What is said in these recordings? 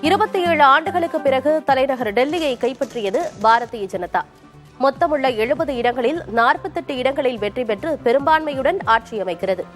27 ஆண்டுகளுக்கு பிறகு தலைநகர் டெல்லியை கைப்பற்றியது பாரதிய ஜனதா. மொத்தமுள்ள 70 இடங்களில் 48 இடங்களில் வெற்றி பெற்று பெரும்பான்மையுடன் ஆட்சி அமைக்கிறது.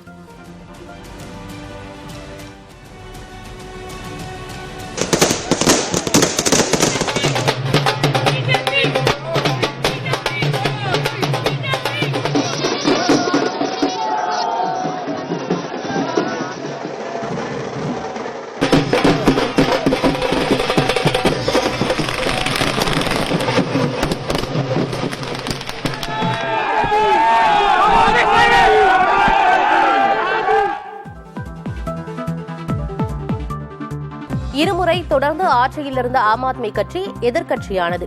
இருமுறை தொடர்ந்து ஆட்சியில் இருந்த ஆம் ஆத்மி கட்சி எதிர்க்கட்சியானது.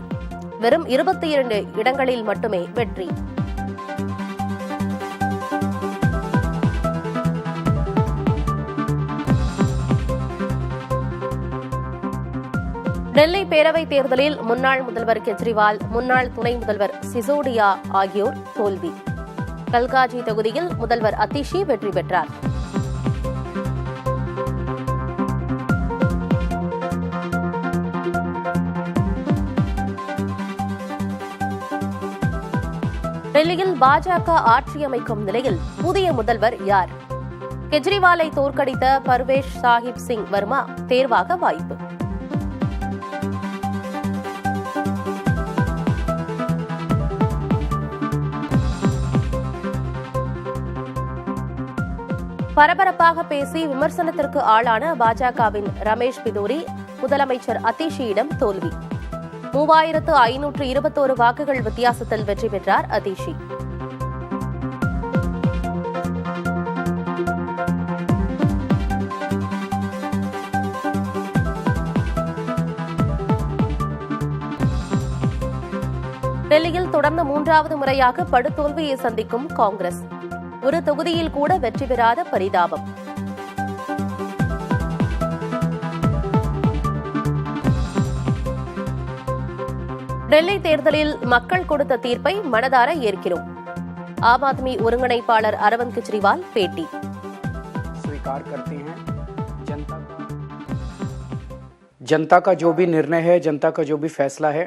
வெறும் 22 இடங்களில் மட்டுமே வெற்றி. டெல்லி பேரவைத் தேர்தலில் முன்னாள் முதல்வர் கெஜ்ரிவால், முன்னாள் துணை முதல்வர் சிசோடியா ஆகியோர் தோல்வி. கல்காஜி தொகுதியில் முதல்வர் அதிஷி வெற்றி பெற்றார். டெல்லியில் பாஜக ஆட்சி அமைக்கும் நிலையில் புதிய முதல்வர் யார்? கெஜ்ரிவாலை தோற்கடித்த பர்வேஷ் சாஹிப் சிங் வர்மா தேர்வாக வாய்ப்பு. பரபரப்பாக பேசி விமர்சனத்திற்கு ஆளான பாஜகவின் ரமேஷ் பிதூரி முதலமைச்சர் அதிஷியிடம் தோல்வி. 3521 வாக்குகள் வித்தியாசத்தில் வெற்றி பெற்றார் அதிஷி. டெல்லியில் தொடர்ந்து 3வது முறையாக படுதோல்வியை சந்திக்கும் காங்கிரஸ். ஒரு தொகுதியில் கூட வெற்றி பெறாத பரிதாபம். டெல்லி தேர்தலில் மக்கள் கொடுத்த தீர்ப்பை மனதார ஏற்கிறோம். ஆம் ஆத்மி ஒருங்கிணைப்பாளர் அரவிந்த் கெஜ்ரிவால் பேட்டி. स्वीकार करते हैं जनता का जो भी निर्णय है, जनता का जो भी फैसला है,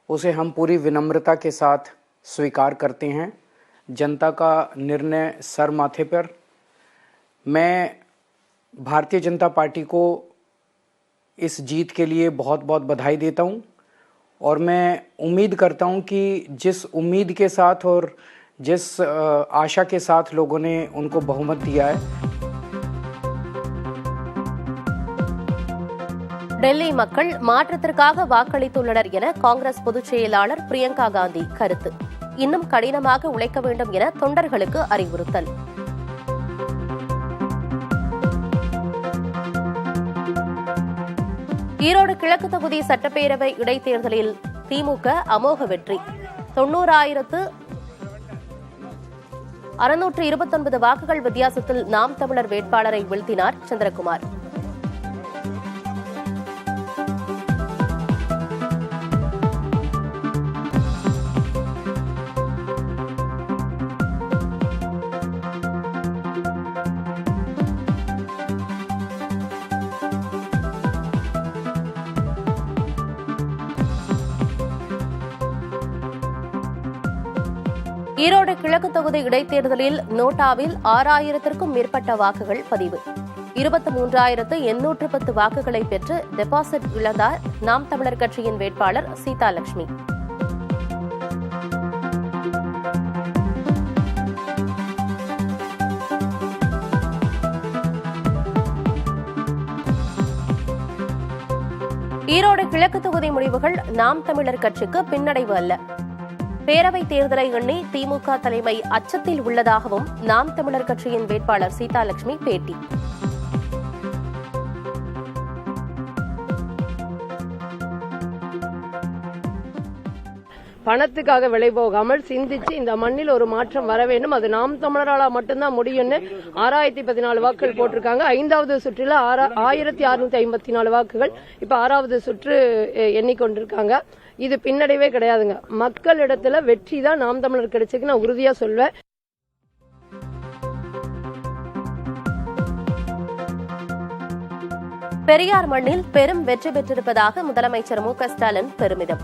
उसे हम पूरी विनम्रता के साथ स्वीकार करते हैं. जनता का निर्णय सर माथे पर. मैं भारतीय जनता पार्टी को इस जीत के लिए बहुत बहुत बधाई देता हूं और मैं उम्मीद करता हूं कि जिस उम्मीद के साथ और जिस आशा के साथ लोगों ने उनको बहुमत दिया है. டெல்லி மக்கள் மாற்றத்திற்காக வாக்களித்துள்ளனர் என காங்கிரஸ் பொதுச் செயலாளர் பிரியங்கா காந்தி கருத்து. இன்னும் கடினமாக உழைக்க வேண்டும் என தொண்டர்களுக்கு அறிவுறுத்தல். ஈரோடு கிழக்கு தொகுதி சட்டப்பேரவை இடைத்தேர்தலில் திமுக அமோக வெற்றி. 90,629 வாக்குகள் வித்தியாசத்தில் நாம் தமிழர் வேட்பாளரை வீழ்த்தினார் சந்திரகுமார். ஈரோடு கிழக்கு தொகுதி இடைத்தேர்தலில் நோட்டாவில் 6000க்கும் மேற்பட்ட வாக்குகள் பதிவு. 23,810 வாக்குகளை பெற்று டெபாசிட் இழந்தார் நாம் தமிழர் கட்சியின் வேட்பாளர் சீதாலட்சுமி. ஈரோடு கிழக்கு தொகுதி முடிவுகள் நாம் தமிழர் கட்சிக்கு பின்னடைவு அல்ல. பேரவைத் தேர்தலை எண்ணி திமுக தலைமை அச்சத்தில் உள்ளதாகவும் நாம் தமிழர் கட்சியின் வேட்பாளர் சீதாலட்சுமி பேட்டி. பணத்துக்காக விலை போகாமல் சிந்திச்சு இந்த மண்ணில் ஒரு மாற்றம் வர வேண்டும். அது நாம் தமிழரால மட்டும்தான் முடியும்னு 6014 வாக்குகள் போட்டிருக்காங்க. 5வது சுற்றில 1654 வாக்குகள். இப்ப 6வது சுற்று எண்ணிக்கொண்டிருக்காங்க. இது பின்னடைவே கிடையாதுங்க. மக்களிடத்துல வெற்றி தான் நாம் தமிழர் கிடைச்சிருக்கு நான் உறுதியா சொல்வேன். பெரியார் மண்ணில் பெரும் வெற்றி பெற்றிருப்பதாக முதலமைச்சர் மு.க.ஸ்டாலின் பெருமிதம்.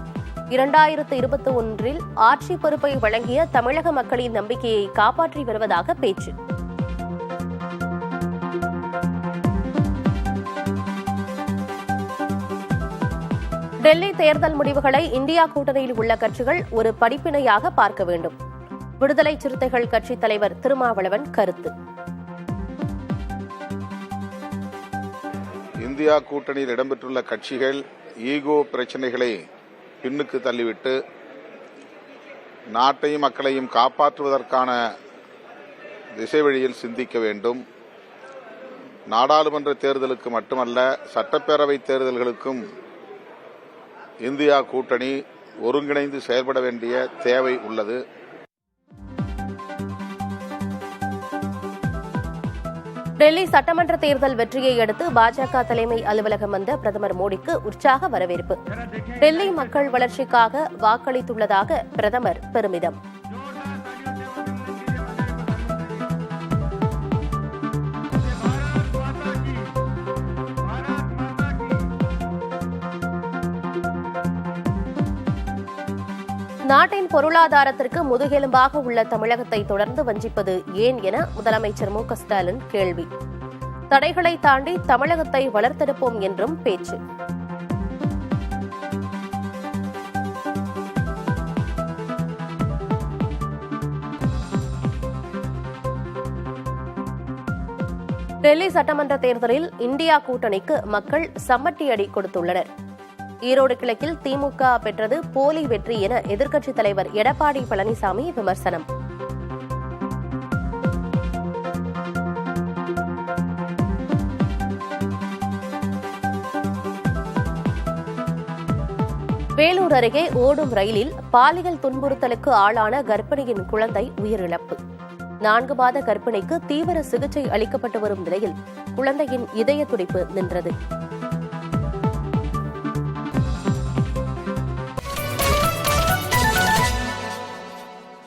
2021 ஆட்சி பொறுப்பை வழங்கிய தமிழக மக்களின் நம்பிக்கையை காப்பாற்றி வருவதாக பேச்சு. டெல்லி தேர்தல் முடிவுகளை இந்தியா கூட்டணியில் உள்ள கட்சிகள் ஒரு படிப்பினையாக பார்க்க வேண்டும். விடுதலை சிறுத்தைகள் கட்சித் தலைவர் திருமாவளவன் கருத்து. இந்தியா கூட்டணியில் இடம்பெற்றுள்ள கட்சிகள் ஈகோ பிரச்சினைகளை பின்னுக்கு தள்ளிவிட்டு நாட்டையும் மக்களையும் காப்பாற்றுவதற்கான திசை வழியில் சிந்திக்க வேண்டும். நாடாளுமன்ற தேர்தலுக்கு மட்டுமல்ல, சட்டப்பேரவை தேர்தல்களுக்கும் இந்தியா கூட்டணி ஒருங்கிணைந்து செயல்பட வேண்டிய தேவை உள்ளது. டெல்லி சட்டமன்ற தேர்தல் வெற்றியை அடுத்து பாஜக தலைமை அலுவலகம் வந்த பிரதமர் மோடிக்கு உற்சாக வரவேற்பு. டெல்லி மக்கள் வளர்ச்சிக்காக வாக்களித்துள்ளதாக பிரதமர் பெருமிதம். நாட்டின் பொருளாதாரத்திற்கு முதுகெலும்பாக உள்ள தமிழகத்தை தொடர்ந்து வஞ்சிப்பது ஏன் என முதலமைச்சர் மு.க.ஸ்டாலின் கேள்வி. தடைகளை தாண்டி தமிழகத்தை வளர்த்தெடுப்போம் என்றும் பேச்சு. டெல்லி சட்டமன்ற தேர்தலில் இந்தியா கூட்டணிக்கு மக்கள் சம்மட்டியடி கொடுத்துள்ளனர். ஈரோடு கிழக்கில் திமுக பெற்றது போலி வெற்றி என எதிர்க்கட்சித் தலைவர் எடப்பாடி பழனிசாமி விமர்சனம். வேலூர் அருகே ஓடும் ரயிலில் பாலியல் துன்புறுத்தலுக்கு ஆளான கர்ப்பிணியின் குழந்தை உயிரிழப்பு. 4 மாத கர்ப்பிணிக்கு தீவிர சிகிச்சை அளிக்கப்பட்டு வரும் நிலையில் குழந்தையின் இதய துடிப்பு நின்றது.